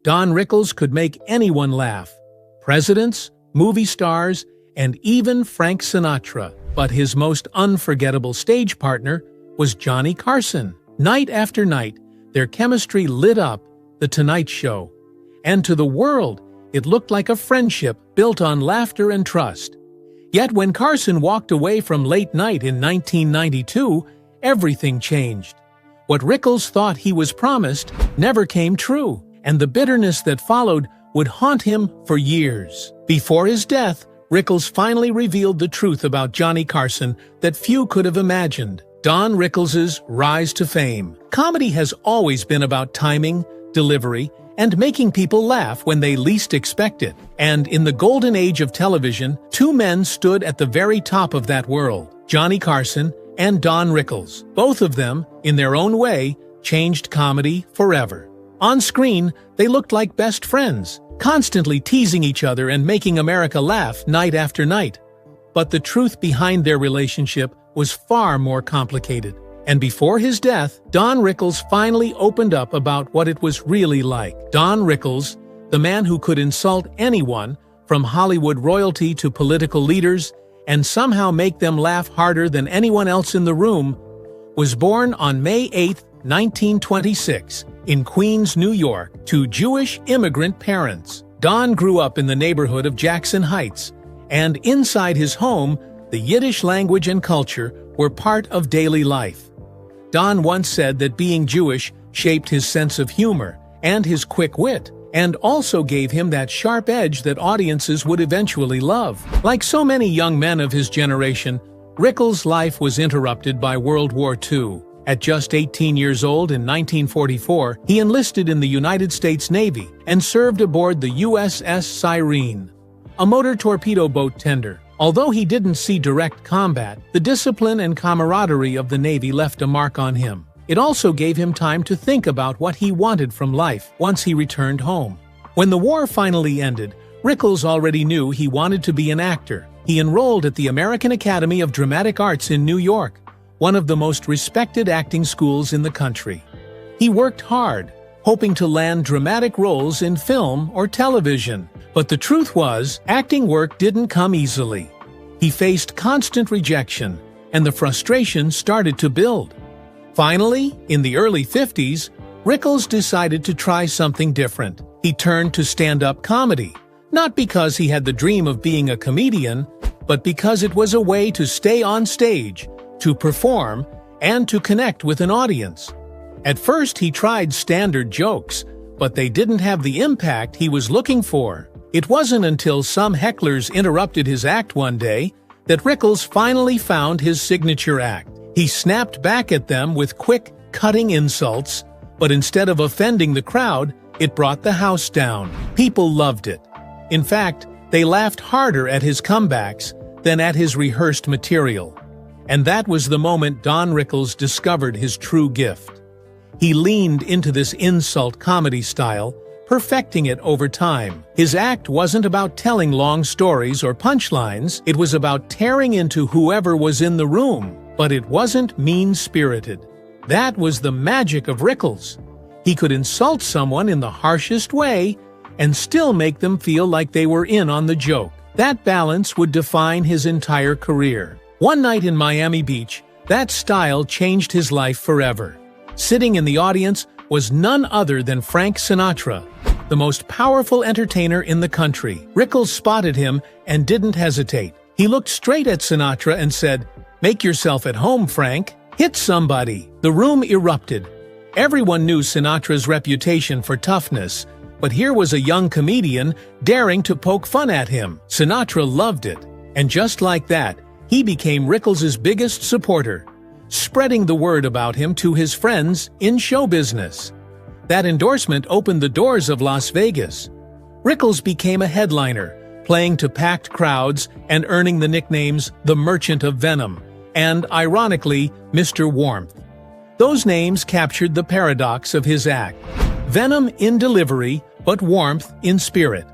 Don Rickles could make anyone laugh. Presidents, movie stars, and even Frank Sinatra. But his most unforgettable stage partner was Johnny Carson. Night after night, their chemistry lit up The Tonight Show. And to the world, it looked like a friendship built on laughter and trust. Yet when Carson walked away from late night in 1992, everything changed. What Rickles thought he was promised never came true, and the bitterness that followed would haunt him for years. Before his death, Rickles finally revealed the truth about Johnny Carson that few could have imagined. Don Rickles' rise to fame. Comedy has always been about timing, delivery, and making people laugh when they least expect it. And in the golden age of television, two men stood at the very top of that world, Johnny Carson and Don Rickles. Both of them, in their own way, changed comedy forever. On screen, they looked like best friends, constantly teasing each other and making America laugh night after night. But the truth behind their relationship was far more complicated. And before his death, Don Rickles finally opened up about what it was really like. Don Rickles, the man who could insult anyone, from Hollywood royalty to political leaders, and somehow make them laugh harder than anyone else in the room, was born on May 8, 1926, in Queens, New York, to Jewish immigrant parents. Don grew up in the neighborhood of Jackson Heights, and inside his home, the Yiddish language and culture were part of daily life. Don once said that being Jewish shaped his sense of humor and his quick wit, and also gave him that sharp edge that audiences would eventually love. Like so many young men of his generation, Rickles' life was interrupted by World War II. At just 18 years old in 1944, he enlisted in the United States Navy and served aboard the USS Cyrene, a motor torpedo boat tender. Although he didn't see direct combat, the discipline and camaraderie of the Navy left a mark on him. It also gave him time to think about what he wanted from life once he returned home. When the war finally ended, Rickles already knew he wanted to be an actor. He enrolled at the American Academy of Dramatic Arts in New York, one of the most respected acting schools in the country. He worked hard, hoping to land dramatic roles in film or television. But the truth was, acting work didn't come easily. He faced constant rejection, and the frustration started to build. Finally, in the early 50s, Rickles decided to try something different. He turned to stand-up comedy, not because he had the dream of being a comedian, but because it was a way to stay on stage, to perform, and to connect with an audience. At first, he tried standard jokes, but they didn't have the impact he was looking for. It wasn't until some hecklers interrupted his act one day that Rickles finally found his signature act. He snapped back at them with quick, cutting insults, but instead of offending the crowd, it brought the house down. People loved it. In fact, they laughed harder at his comebacks than at his rehearsed material. And that was the moment Don Rickles discovered his true gift. He leaned into this insult comedy style, perfecting it over time. His act wasn't about telling long stories or punchlines, it was about tearing into whoever was in the room, but it wasn't mean-spirited. That was the magic of Rickles. He could insult someone in the harshest way and still make them feel like they were in on the joke. That balance would define his entire career. One night in Miami Beach, that style changed his life forever. Sitting in the audience was none other than Frank Sinatra, the most powerful entertainer in the country. Rickles spotted him and didn't hesitate. He looked straight at Sinatra and said, "Make yourself at home, Frank. Hit somebody." The room erupted. Everyone knew Sinatra's reputation for toughness, but here was a young comedian daring to poke fun at him. Sinatra loved it, and just like that, he became Rickles' biggest supporter, spreading the word about him to his friends in show business. That endorsement opened the doors of Las Vegas. Rickles became a headliner, playing to packed crowds and earning the nicknames The Merchant of Venom and, ironically, Mr. Warmth. Those names captured the paradox of his act. Venom in delivery, but warmth in spirit.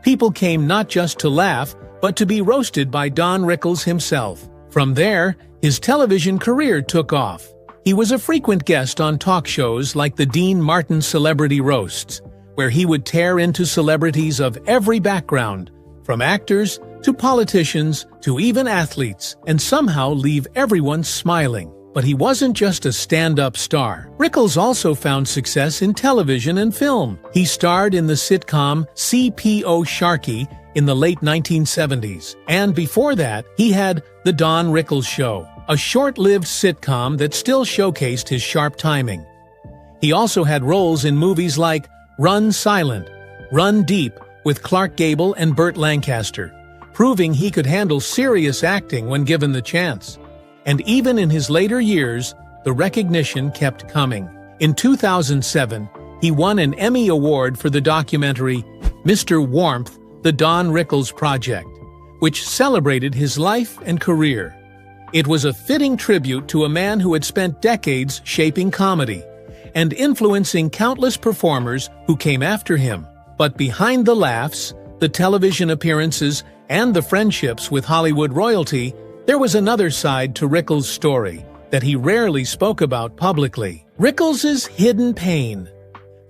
People came not just to laugh, but to be roasted by Don Rickles himself. From there, his television career took off. He was a frequent guest on talk shows like the Dean Martin Celebrity Roasts, where he would tear into celebrities of every background, from actors to politicians to even athletes, and somehow leave everyone smiling. But he wasn't just a stand-up star. Rickles also found success in television and film. He starred in the sitcom CPO Sharky in the late 1970s, and before that, he had The Don Rickles Show, a short-lived sitcom that still showcased his sharp timing. He also had roles in movies like Run Silent, Run Deep with Clark Gable and Burt Lancaster, proving he could handle serious acting when given the chance. And even in his later years, the recognition kept coming. In 2007, he won an Emmy Award for the documentary Mr. Warmth, The Don Rickles Project, which celebrated his life and career. It was a fitting tribute to a man who had spent decades shaping comedy and influencing countless performers who came after him. But behind the laughs, the television appearances, and the friendships with Hollywood royalty, there was another side to Rickles' story that he rarely spoke about publicly. Rickles' hidden pain.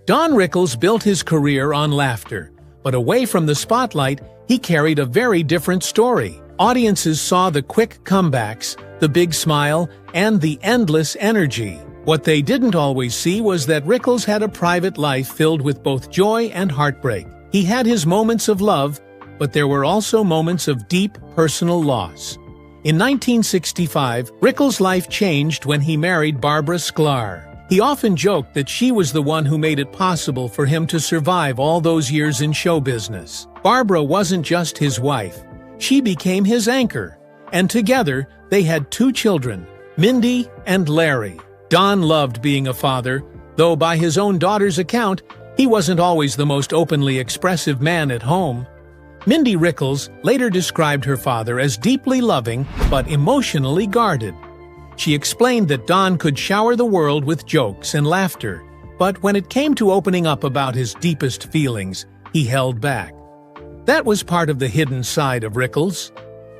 Don Rickles built his career on laughter, but away from the spotlight, he carried a very different story. Audiences saw the quick comebacks, the big smile, and the endless energy. What they didn't always see was that Rickles had a private life filled with both joy and heartbreak. He had his moments of love, but there were also moments of deep personal loss. In 1965, Rickles' life changed when he married Barbara Sklar. He often joked that she was the one who made it possible for him to survive all those years in show business. Barbara wasn't just his wife. She became his anchor, and together they had 2 children, Mindy and Larry. Don loved being a father, though by his own daughter's account, he wasn't always the most openly expressive man at home. Mindy Rickles later described her father as deeply loving but emotionally guarded. She explained that Don could shower the world with jokes and laughter, but when it came to opening up about his deepest feelings, he held back. That was part of the hidden side of Rickles.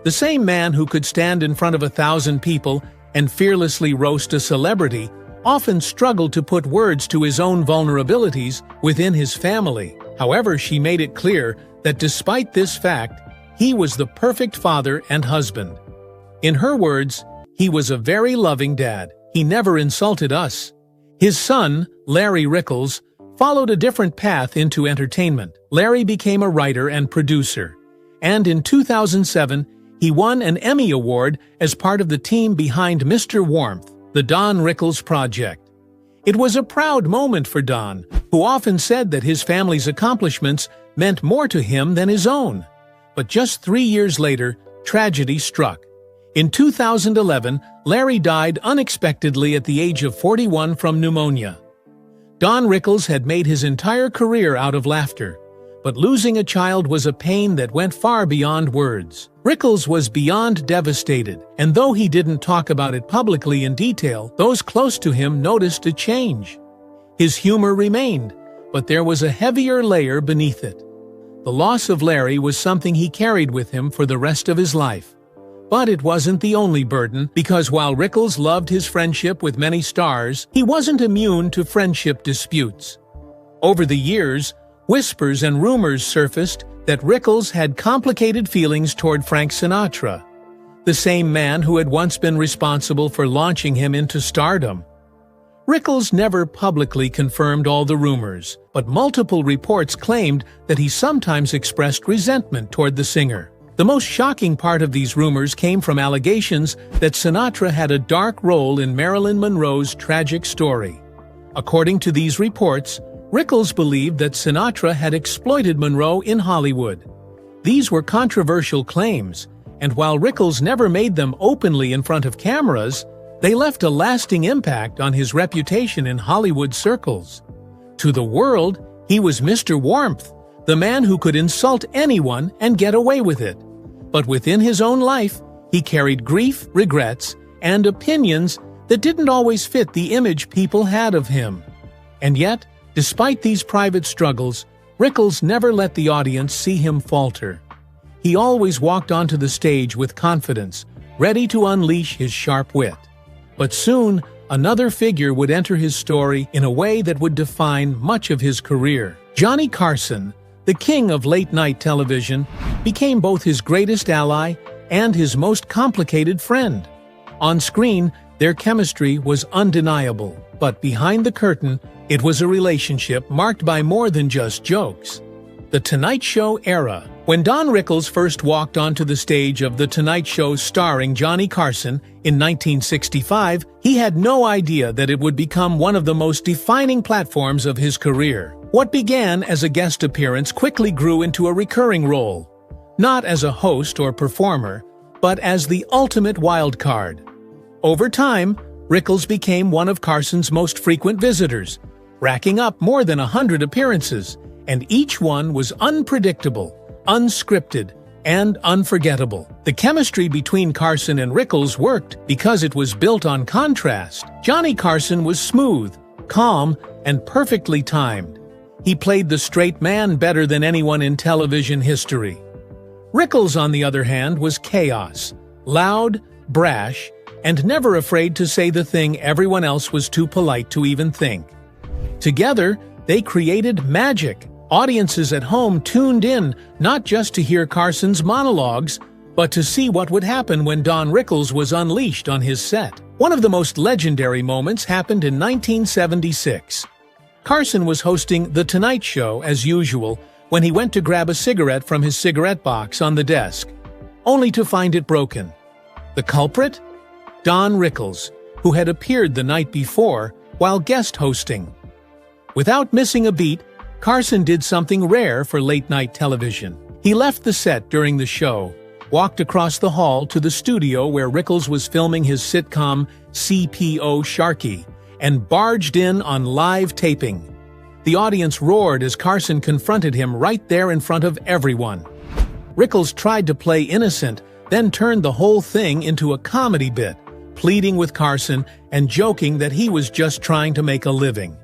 The same man who could stand in front of 1,000 people and fearlessly roast a celebrity often struggled to put words to his own vulnerabilities within his family. However, she made it clear that despite this fact, he was the perfect father and husband. In her words, he was a very loving dad. He never insulted us. His son, Larry Rickles, followed a different path into entertainment. Larry became a writer and producer, and in 2007, he won an Emmy Award as part of the team behind Mr. Warmth, The Don Rickles Project. It was a proud moment for Don, who often said that his family's accomplishments meant more to him than his own. But just 3 years later, tragedy struck. In 2011, Larry died unexpectedly at the age of 41 from pneumonia. Don Rickles had made his entire career out of laughter, but losing a child was a pain that went far beyond words. Rickles was beyond devastated, and though he didn't talk about it publicly in detail, those close to him noticed a change. His humor remained, but there was a heavier layer beneath it. The loss of Larry was something he carried with him for the rest of his life. But it wasn't the only burden, because while Rickles loved his friendship with many stars, he wasn't immune to friendship disputes. Over the years, whispers and rumors surfaced that Rickles had complicated feelings toward Frank Sinatra, the same man who had once been responsible for launching him into stardom. Rickles never publicly confirmed all the rumors, but multiple reports claimed that he sometimes expressed resentment toward the singer. The most shocking part of these rumors came from allegations that Sinatra had a dark role in Marilyn Monroe's tragic story. According to these reports, Rickles believed that Sinatra had exploited Monroe in Hollywood. These were controversial claims, and while Rickles never made them openly in front of cameras, they left a lasting impact on his reputation in Hollywood circles. To the world, he was Mr. Warmth, the man who could insult anyone and get away with it. But within his own life, he carried grief, regrets, and opinions that didn't always fit the image people had of him. And yet, despite these private struggles, Rickles never let the audience see him falter. He always walked onto the stage with confidence, ready to unleash his sharp wit. But soon, another figure would enter his story in a way that would define much of his career. Johnny Carson, the king of late-night television, became both his greatest ally and his most complicated friend. On screen, their chemistry was undeniable, but behind the curtain, it was a relationship marked by more than just jokes. The Tonight Show era. When Don Rickles first walked onto the stage of The Tonight Show starring Johnny Carson in 1965, he had no idea that it would become one of the most defining platforms of his career. What began as a guest appearance quickly grew into a recurring role, not as a host or performer, but as the ultimate wild card. Over time, Rickles became one of Carson's most frequent visitors, racking up more than 100 appearances, and each one was unpredictable, unscripted, and unforgettable. The chemistry between Carson and Rickles worked because it was built on contrast. Johnny Carson was smooth, calm, and perfectly timed. He played the straight man better than anyone in television history. Rickles, on the other hand, was chaos, loud, brash, and never afraid to say the thing everyone else was too polite to even think. Together, they created magic. Audiences at home tuned in not just to hear Carson's monologues, but to see what would happen when Don Rickles was unleashed on his set. One of the most legendary moments happened in 1976. Carson was hosting The Tonight Show as usual when he went to grab a cigarette from his cigarette box on the desk, only to find it broken. The culprit? Don Rickles, who had appeared the night before while guest hosting. Without missing a beat, Carson did something rare for late-night television. He left the set during the show, walked across the hall to the studio where Rickles was filming his sitcom CPO Sharky, and barged in on live taping. The audience roared as Carson confronted him right there in front of everyone. Rickles tried to play innocent, then turned the whole thing into a comedy bit, pleading with Carson and joking that he was just trying to make a living.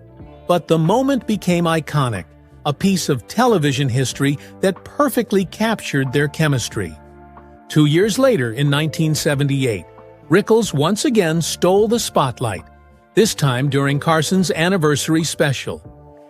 But the moment became iconic, a piece of television history that perfectly captured their chemistry. 2 years later, in 1978, Rickles once again stole the spotlight, this time during Carson's anniversary special.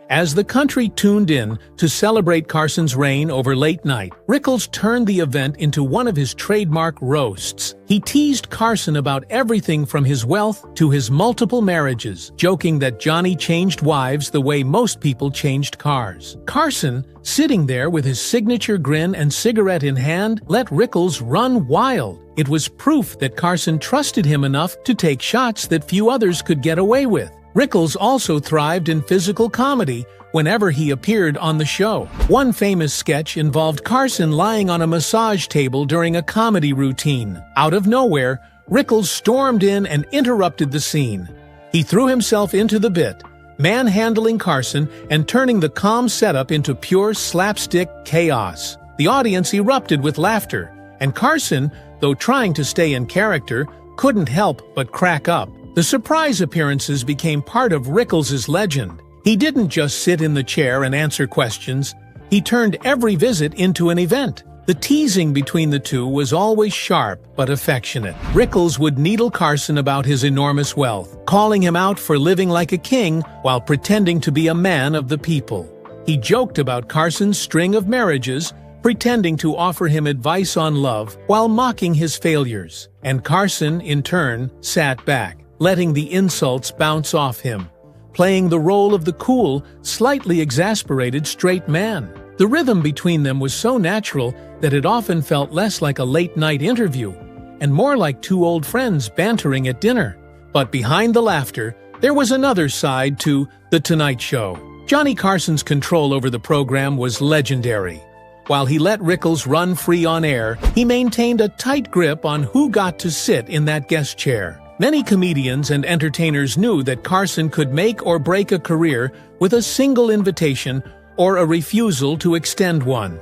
As the country tuned in to celebrate Carson's reign over late night, Rickles turned the event into one of his trademark roasts. He teased Carson about everything from his wealth to his multiple marriages, joking that Johnny changed wives the way most people changed cars. Carson, sitting there with his signature grin and cigarette in hand, let Rickles run wild. It was proof that Carson trusted him enough to take shots that few others could get away with. Rickles also thrived in physical comedy whenever he appeared on the show. One famous sketch involved Carson lying on a massage table during a comedy routine. Out of nowhere, Rickles stormed in and interrupted the scene. He threw himself into the bit, manhandling Carson and turning the calm setup into pure slapstick chaos. The audience erupted with laughter, and Carson, though trying to stay in character, couldn't help but crack up. The surprise appearances became part of Rickles' legend. He didn't just sit in the chair and answer questions. He turned every visit into an event. The teasing between the two was always sharp but affectionate. Rickles would needle Carson about his enormous wealth, calling him out for living like a king while pretending to be a man of the people. He joked about Carson's string of marriages, pretending to offer him advice on love while mocking his failures. And Carson, in turn, sat back, letting the insults bounce off him, playing the role of the cool, slightly exasperated straight man. The rhythm between them was so natural that it often felt less like a late-night interview and more like two old friends bantering at dinner. But behind the laughter, there was another side to The Tonight Show. Johnny Carson's control over the program was legendary. While he let Rickles run free on air, he maintained a tight grip on who got to sit in that guest chair. Many comedians and entertainers knew that Carson could make or break a career with a single invitation or a refusal to extend one.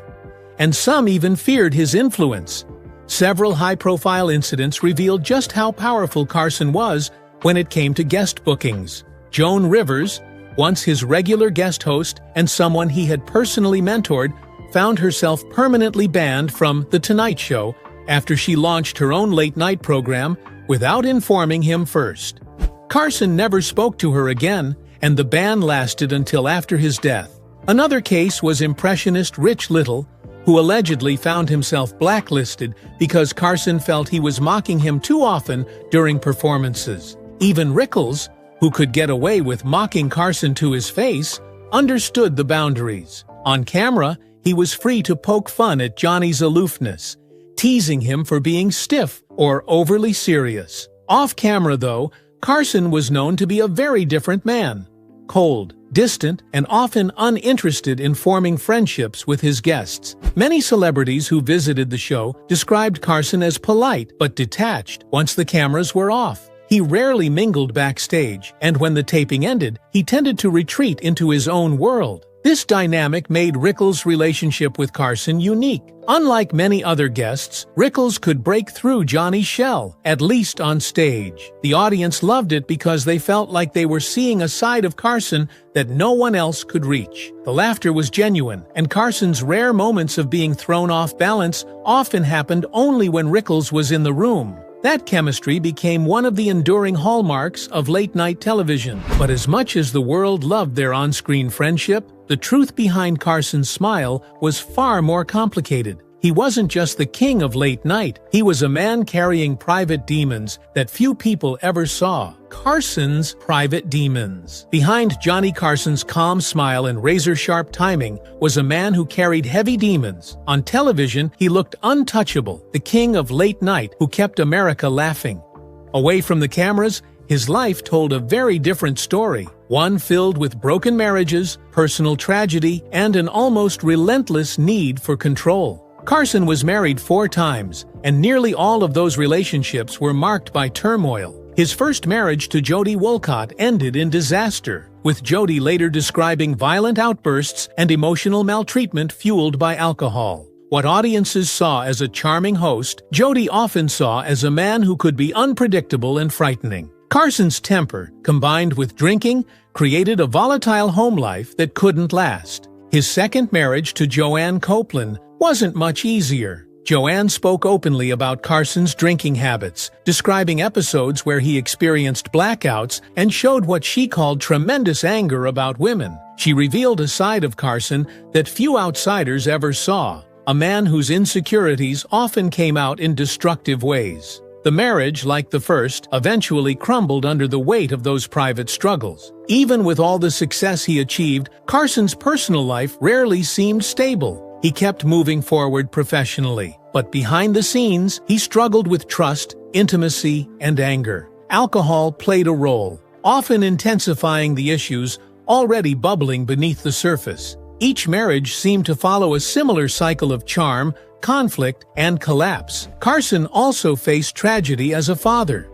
And some even feared his influence. Several high-profile incidents revealed just how powerful Carson was when it came to guest bookings. Joan Rivers, once his regular guest host and someone he had personally mentored, found herself permanently banned from The Tonight Show after she launched her own late-night program without informing him first. Carson never spoke to her again, and the ban lasted until after his death. Another case was impressionist Rich Little, who allegedly found himself blacklisted because Carson felt he was mocking him too often during performances. Even Rickles, who could get away with mocking Carson to his face, understood the boundaries. On camera, he was free to poke fun at Johnny's aloofness, teasing him for being stiff or overly serious. Off camera, though, Carson was known to be a very different man. Cold, distant, and often uninterested in forming friendships with his guests. Many celebrities who visited the show described Carson as polite but detached once the cameras were off. He rarely mingled backstage, and when the taping ended, he tended to retreat into his own world. This dynamic made Rickles' relationship with Carson unique. Unlike many other guests, Rickles could break through Johnny's shell, at least on stage. The audience loved it because they felt like they were seeing a side of Carson that no one else could reach. The laughter was genuine, and Carson's rare moments of being thrown off balance often happened only when Rickles was in the room. That chemistry became one of the enduring hallmarks of late-night television. But as much as the world loved their on-screen friendship, the truth behind Carson's smile was far more complicated. He wasn't just the king of late night, he was a man carrying private demons that few people ever saw. Carson's private demons. Behind Johnny Carson's calm smile and razor-sharp timing was a man who carried heavy demons. On television, he looked untouchable, the king of late night who kept America laughing. Away from the cameras, his life told a very different story, one filled with broken marriages, personal tragedy, and an almost relentless need for control. Carson was married 4 times, and nearly all of those relationships were marked by turmoil. His first marriage to Jody Wolcott ended in disaster, with Jody later describing violent outbursts and emotional maltreatment fueled by alcohol. What audiences saw as a charming host, Jody often saw as a man who could be unpredictable and frightening. Carson's temper, combined with drinking, created a volatile home life that couldn't last. His second marriage to Joanne Copeland wasn't much easier. Joanne spoke openly about Carson's drinking habits, describing episodes where he experienced blackouts and showed what she called tremendous anger about women. She revealed a side of Carson that few outsiders ever saw, a man whose insecurities often came out in destructive ways. The marriage, like the first, eventually crumbled under the weight of those private struggles. Even with all the success he achieved, Carson's personal life rarely seemed stable. He kept moving forward professionally, but behind the scenes, he struggled with trust, intimacy, and anger. Alcohol played a role, often intensifying the issues already bubbling beneath the surface. Each marriage seemed to follow a similar cycle of charm, conflict, and collapse. Carson also faced tragedy as a father.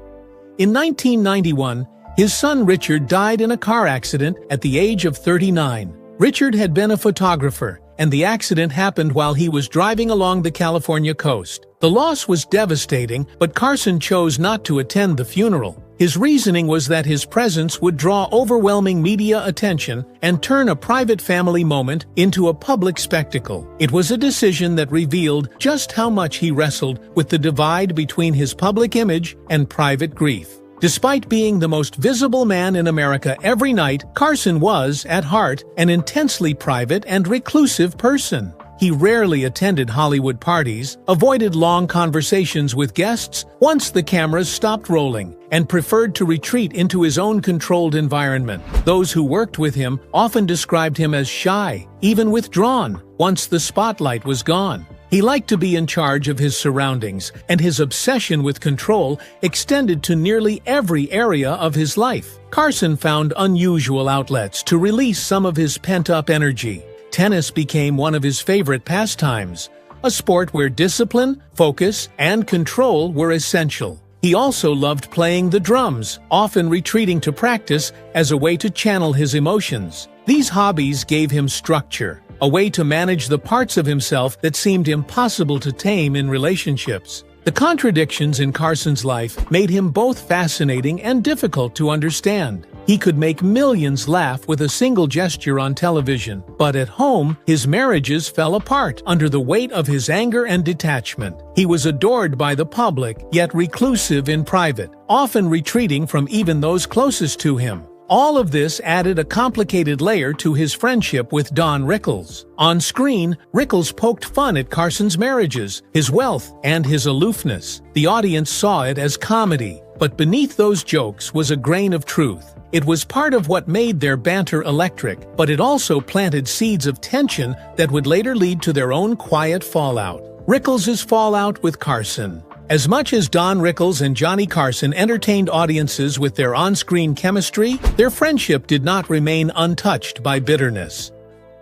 In 1991, his son Richard died in a car accident at the age of 39. Richard had been a photographer, and the accident happened while he was driving along the California coast. The loss was devastating, but Carson chose not to attend the funeral. His reasoning was that his presence would draw overwhelming media attention and turn a private family moment into a public spectacle. It was a decision that revealed just how much he wrestled with the divide between his public image and private grief. Despite being the most visible man in America every night, Carson was, at heart, an intensely private and reclusive person. He rarely attended Hollywood parties, avoided long conversations with guests once the cameras stopped rolling, and preferred to retreat into his own controlled environment. Those who worked with him often described him as shy, even withdrawn, once the spotlight was gone. He liked to be in charge of his surroundings, and his obsession with control extended to nearly every area of his life. Carson found unusual outlets to release some of his pent-up energy. Tennis became one of his favorite pastimes, a sport where discipline, focus, and control were essential. He also loved playing the drums, often retreating to practice as a way to channel his emotions. These hobbies gave him structure, a way to manage the parts of himself that seemed impossible to tame in relationships. The contradictions in Carson's life made him both fascinating and difficult to understand. He could make millions laugh with a single gesture on television, but at home, his marriages fell apart under the weight of his anger and detachment. He was adored by the public, yet reclusive in private, often retreating from even those closest to him. All of this added a complicated layer to his friendship with Don Rickles. On screen, Rickles poked fun at Carson's marriages, his wealth, and his aloofness. The audience saw it as comedy, but beneath those jokes was a grain of truth. It was part of what made their banter electric, but it also planted seeds of tension that would later lead to their own quiet fallout. Rickles' fallout with Carson. As much as Don Rickles and Johnny Carson entertained audiences with their on-screen chemistry, their friendship did not remain untouched by bitterness.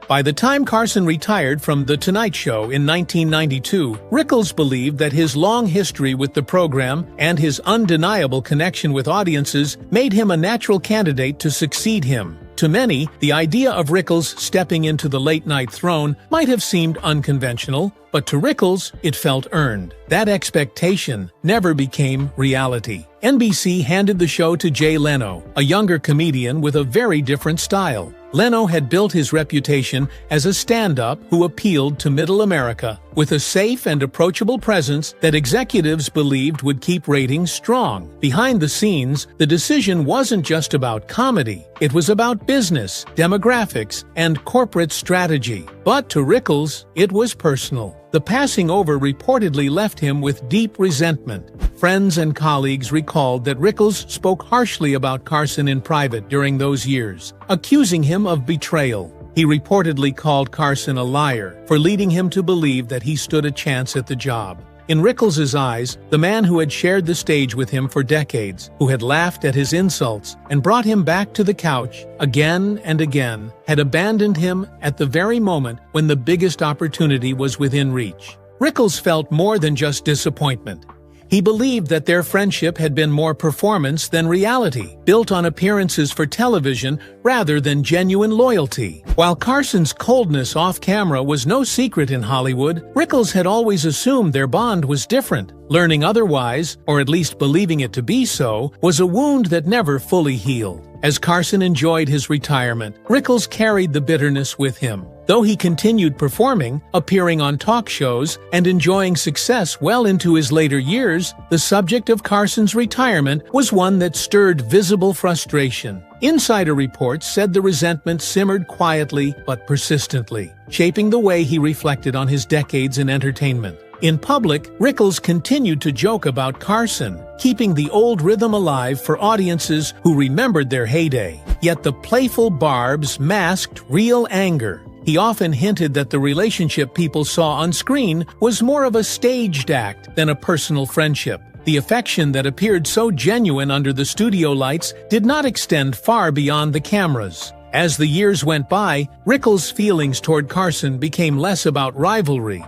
By the time Carson retired from The Tonight Show in 1992, Rickles believed that his long history with the program and his undeniable connection with audiences made him a natural candidate to succeed him. To many, the idea of Rickles stepping into the late-night throne might have seemed unconventional, but to Rickles, it felt earned. That expectation never became reality. NBC handed the show to Jay Leno, a younger comedian with a very different style. Leno had built his reputation as a stand-up who appealed to middle America, with a safe and approachable presence that executives believed would keep ratings strong. Behind the scenes, the decision wasn't just about comedy. It was about business, demographics, and corporate strategy. But to Rickles, it was personal. The passing over reportedly left him with deep resentment. Friends and colleagues recalled that Rickles spoke harshly about Carson in private during those years, accusing him of betrayal. He reportedly called Carson a liar for leading him to believe that he stood a chance at the job. In Rickles' eyes, the man who had shared the stage with him for decades, who had laughed at his insults and brought him back to the couch again and again, had abandoned him at the very moment when the biggest opportunity was within reach. Rickles felt more than just disappointment. He believed that their friendship had been more performance than reality, built on appearances for television rather than genuine loyalty. While Carson's coldness off-camera was no secret in Hollywood, Rickles had always assumed their bond was different. Learning otherwise, or at least believing it to be so, was a wound that never fully healed. As Carson enjoyed his retirement, Rickles carried the bitterness with him. Though he continued performing, appearing on talk shows, and enjoying success well into his later years, the subject of Carson's retirement was one that stirred visible frustration. Insider reports said the resentment simmered quietly but persistently, shaping the way he reflected on his decades in entertainment. In public, Rickles continued to joke about Carson, keeping the old rhythm alive for audiences who remembered their heyday. Yet the playful barbs masked real anger. He often hinted that the relationship people saw on screen was more of a staged act than a personal friendship. The affection that appeared so genuine under the studio lights did not extend far beyond the cameras. As the years went by, Rickles' feelings toward Carson became less about rivalry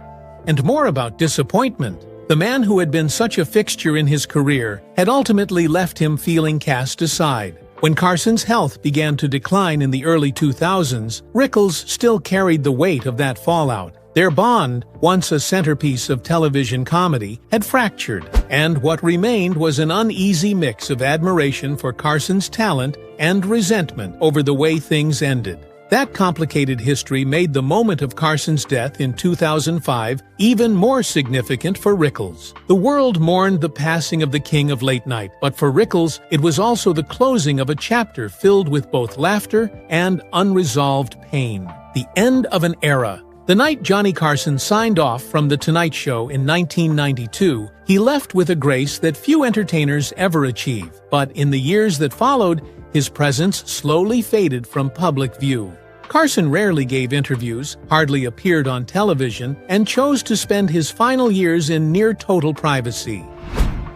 and more about disappointment. The man who had been such a fixture in his career had ultimately left him feeling cast aside. When Carson's health began to decline in the early 2000s, Rickles still carried the weight of that fallout. Their bond, once a centerpiece of television comedy, had fractured, and what remained was an uneasy mix of admiration for Carson's talent and resentment over the way things ended. That complicated history made the moment of Carson's death in 2005 even more significant for Rickles. The world mourned the passing of the king of late night, but for Rickles, it was also the closing of a chapter filled with both laughter and unresolved pain. The end of an era. The night Johnny Carson signed off from The Tonight Show in 1992, he left with a grace that few entertainers ever achieve. But in the years that followed, his presence slowly faded from public view. Carson rarely gave interviews, hardly appeared on television, and chose to spend his final years in near-total privacy.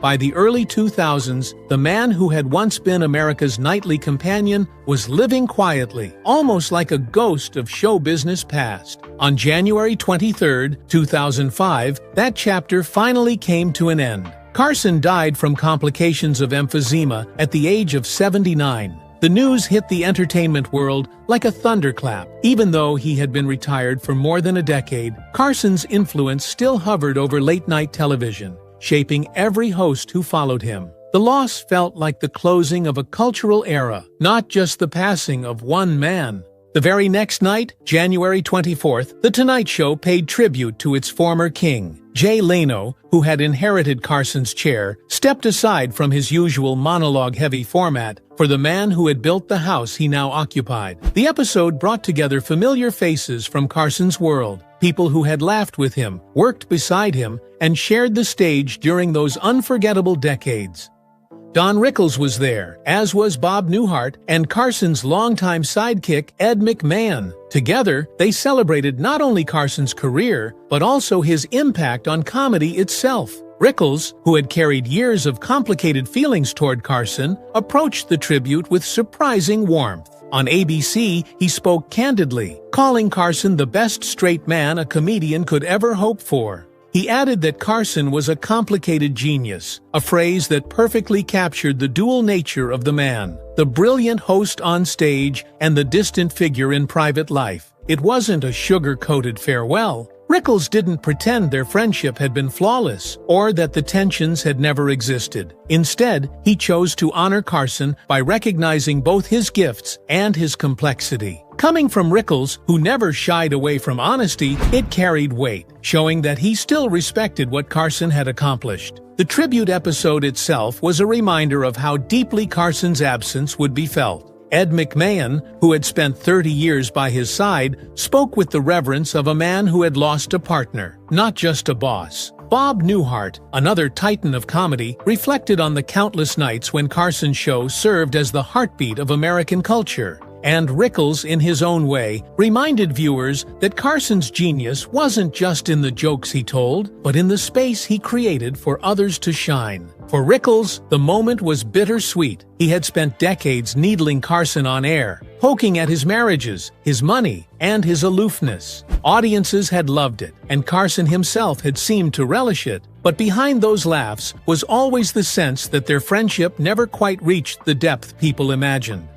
By the early 2000s, the man who had once been America's nightly companion was living quietly, almost like a ghost of show business past. On January 23, 2005, that chapter finally came to an end. Carson died from complications of emphysema at the age of 79. The news hit the entertainment world like a thunderclap. Even though he had been retired for more than a decade, Carson's influence still hovered over late-night television, shaping every host who followed him. The loss felt like the closing of a cultural era, not just the passing of one man. The very next night, January 24th, The Tonight Show paid tribute to its former king. Jay Leno, who had inherited Carson's chair, stepped aside from his usual monologue-heavy format for the man who had built the house he now occupied. The episode brought together familiar faces from Carson's world, people who had laughed with him, worked beside him, and shared the stage during those unforgettable decades. Don Rickles was there, as was Bob Newhart and Carson's longtime sidekick Ed McMahon. Together, they celebrated not only Carson's career, but also his impact on comedy itself. Rickles, who had carried years of complicated feelings toward Carson, approached the tribute with surprising warmth. On ABC, he spoke candidly, calling Carson the best straight man a comedian could ever hope for. He added that Carson was a complicated genius, a phrase that perfectly captured the dual nature of the man, the brilliant host on stage and the distant figure in private life. It wasn't a sugar-coated farewell. Rickles didn't pretend their friendship had been flawless, or that the tensions had never existed. Instead, he chose to honor Carson by recognizing both his gifts and his complexity. Coming from Rickles, who never shied away from honesty, it carried weight, showing that he still respected what Carson had accomplished. The tribute episode itself was a reminder of how deeply Carson's absence would be felt. Ed McMahon, who had spent 30 years by his side, spoke with the reverence of a man who had lost a partner, not just a boss. Bob Newhart, another titan of comedy, reflected on the countless nights when Carson's show served as the heartbeat of American culture. And Rickles, in his own way, reminded viewers that Carson's genius wasn't just in the jokes he told, but in the space he created for others to shine. For Rickles, the moment was bittersweet. He had spent decades needling Carson on air, poking at his marriages, his money, and his aloofness. Audiences had loved it, and Carson himself had seemed to relish it. But behind those laughs was always the sense that their friendship never quite reached the depth people imagined.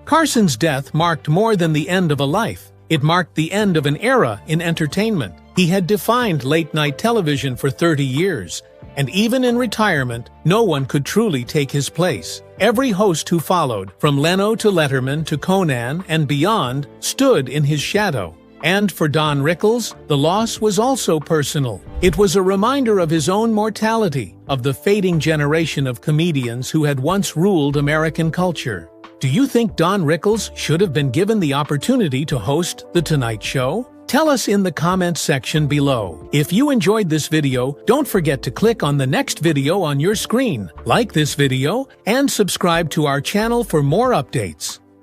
Carson's death marked more than the end of a life. It marked the end of an era in entertainment. He had defined late-night television for 30 years, and even in retirement, no one could truly take his place. Every host who followed, from Leno to Letterman to Conan and beyond, stood in his shadow. And for Don Rickles, the loss was also personal. It was a reminder of his own mortality, of the fading generation of comedians who had once ruled American culture. Do you think Don Rickles should have been given the opportunity to host The Tonight Show? Tell us in the comments section below. If you enjoyed this video, don't forget to click on the next video on your screen, like this video, and subscribe to our channel for more updates.